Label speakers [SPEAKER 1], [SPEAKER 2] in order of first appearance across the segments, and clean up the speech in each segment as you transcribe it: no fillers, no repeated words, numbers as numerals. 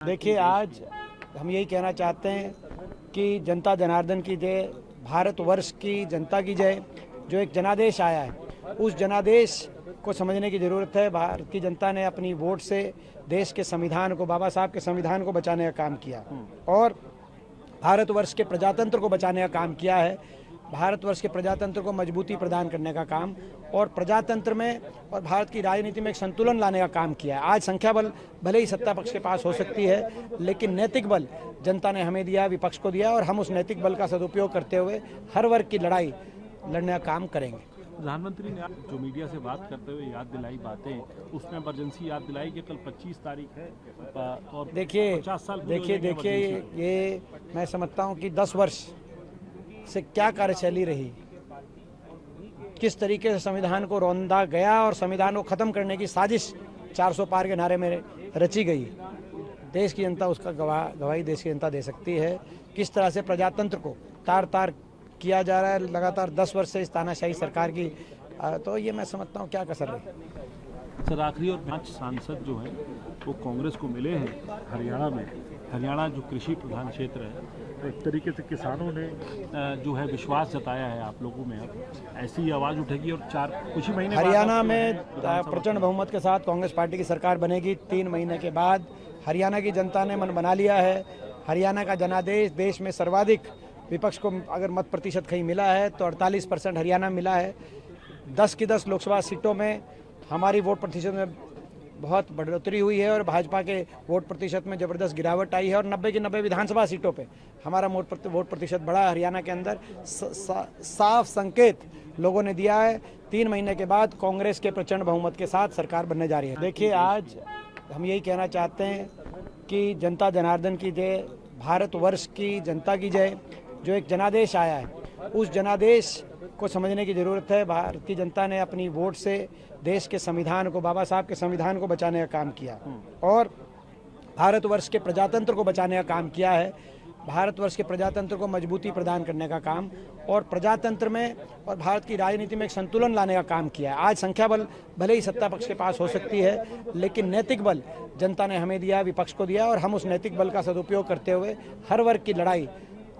[SPEAKER 1] देखिए, आज हम यही कहना चाहते हैं कि जनता जनार्दन की जय, भारतवर्ष की जनता की जय। जो एक जनादेश आया है, उस जनादेश को समझने की ज़रूरत है। भारत की जनता ने अपनी वोट से देश के संविधान को, बाबा साहब के संविधान को बचाने का काम किया और भारतवर्ष के प्रजातंत्र को बचाने का काम किया है। भारतवर्ष के प्रजातंत्र को मजबूती प्रदान करने का काम और प्रजातंत्र में और भारत की राजनीति में एक संतुलन लाने का काम किया है। आज संख्या बल भले ही सत्ता पक्ष के पास हो सकती है, लेकिन नैतिक बल जनता ने हमें दिया, विपक्ष को दिया, और हम उस नैतिक बल का सदुपयोग करते हुए हर वर्ग की लड़ाई लड़ने का काम करेंगे।
[SPEAKER 2] प्रधानमंत्री ने जो मीडिया से बात करते हुए याद दिलाई बातें, उसमें इमरजेंसी याद दिलाई कि कल 25 तारीख है और
[SPEAKER 1] देखिए
[SPEAKER 2] 50 साल
[SPEAKER 1] ये मैं समझता हूँ कि 10 वर्ष से क्या कार्यशैली रही, किस तरीके से संविधान को रौंदा गया और संविधान को खत्म करने की साजिश 400 पार के नारे में रची गई। देश की जनता उसका गवाही देश की जनता दे सकती है। किस तरह से प्रजातंत्र को तार तार किया जा रहा है लगातार 10 वर्ष से इस तानाशाही सरकार की, तो ये मैं समझता हूँ क्या कसर रही।
[SPEAKER 2] सर, आखिरी और 5 सांसद जो हैं वो कांग्रेस को मिले हैं हरियाणा में। हरियाणा जो कृषि प्रधान क्षेत्र है, एक तरीके से किसानों ने जो है विश्वास जताया है आप लोगों में। अब ऐसी आवाज़ उठेगी और कुछ ही महीने
[SPEAKER 1] हरियाणा में प्रचंड बहुमत के साथ कांग्रेस पार्टी की सरकार बनेगी। 3 महीने के बाद हरियाणा की जनता ने मन बना लिया है। हरियाणा का जनादेश, देश में सर्वाधिक विपक्ष को अगर मत प्रतिशत कहीं मिला है तो 48% हरियाणा मिला है। 10 की 10 लोकसभा सीटों में हमारी वोट प्रतिशत में बहुत बढ़ोतरी हुई है और भाजपा के वोट प्रतिशत में ज़बरदस्त गिरावट आई है और 90 की 90 विधानसभा सीटों पे हमारा वोट प्रतिशत बढ़ा। हरियाणा के अंदर साफ संकेत लोगों ने दिया है। 3 महीने के बाद कांग्रेस के प्रचंड बहुमत के साथ सरकार बनने जा रही है। देखिए, आज हम यही कहना चाहते हैं कि जनता जनार्दन की जय, भारतवर्ष की जनता की जय। जो एक जनादेश आया है, उस जनादेश को समझने की ज़रूरत है। भारत की जनता ने अपनी वोट से देश के संविधान को, बाबा साहब के संविधान को बचाने का काम किया और भारतवर्ष के प्रजातंत्र को बचाने का काम किया है। भारतवर्ष के प्रजातंत्र को मजबूती प्रदान करने का काम और प्रजातंत्र में और भारत की राजनीति में एक संतुलन लाने का काम किया है। आज संख्या बल भले ही सत्ता पक्ष के पास हो सकती है, लेकिन नैतिक बल जनता ने हमें दिया, विपक्ष को दिया, और हम उस नैतिक बल का सदुपयोग करते हुए हर वर्ग की लड़ाई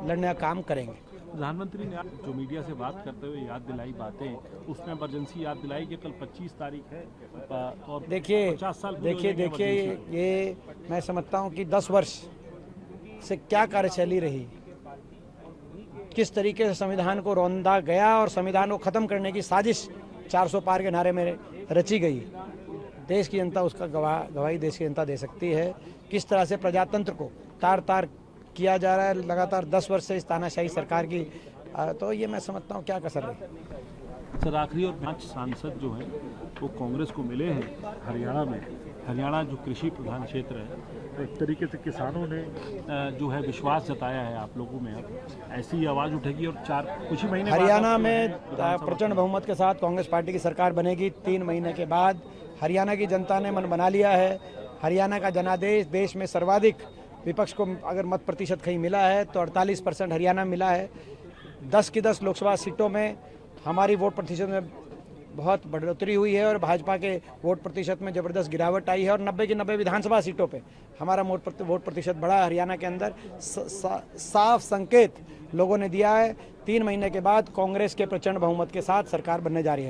[SPEAKER 1] लड़ने का काम करेंगे।
[SPEAKER 2] प्रधानमंत्री ने जो मीडिया से बात करते हुए याद दिलाई बातें, उसमें इमरजेंसी याद दिलाई कि कल 25 तारीख है और 50 साल
[SPEAKER 1] ये मैं समझता हूँ कि 10 वर्ष से क्या कार्यशैली रही, किस तरीके से संविधान को रौंदा गया और संविधान को खत्म करने की साजिश 400 पार के नारे में रची गई। देश की जनता उसका गवाही देश की जनता दे सकती है। किस तरह से प्रजातंत्र को तार तार किया जा रहा है लगातार 10 वर्ष से इस तानाशाही सरकार की, तो ये मैं समझता हूँ क्या कसर रही।
[SPEAKER 2] सर, आखिरी और 5 सांसद जो हैं वो कांग्रेस को मिले हैं हरियाणा में। हरियाणा जो कृषि प्रधान क्षेत्र है, एक तरीके से किसानों ने जो है विश्वास जताया है आप लोगों में। अब ऐसी आवाज़ उठेगी और कुछ ही महीने
[SPEAKER 1] हरियाणा में प्रचंड बहुमत के साथ कांग्रेस पार्टी की सरकार बनेगी। 3 महीने के बाद हरियाणा की जनता ने मन बना लिया है। हरियाणा का जनादेश, देश में सर्वाधिक विपक्ष को अगर मत प्रतिशत कहीं मिला है तो 48% हरियाणा मिला है। 10 की 10 लोकसभा सीटों में हमारी वोट प्रतिशत में बहुत बढ़ोतरी हुई है और भाजपा के वोट प्रतिशत में ज़बरदस्त गिरावट आई है और 90 की 90 विधानसभा सीटों पे हमारा वोट प्रतिशत बढ़ा। हरियाणा के अंदर साफ संकेत लोगों ने दिया है। 3 महीने के बाद कांग्रेस के प्रचंड बहुमत के साथ सरकार बनने जा रही है।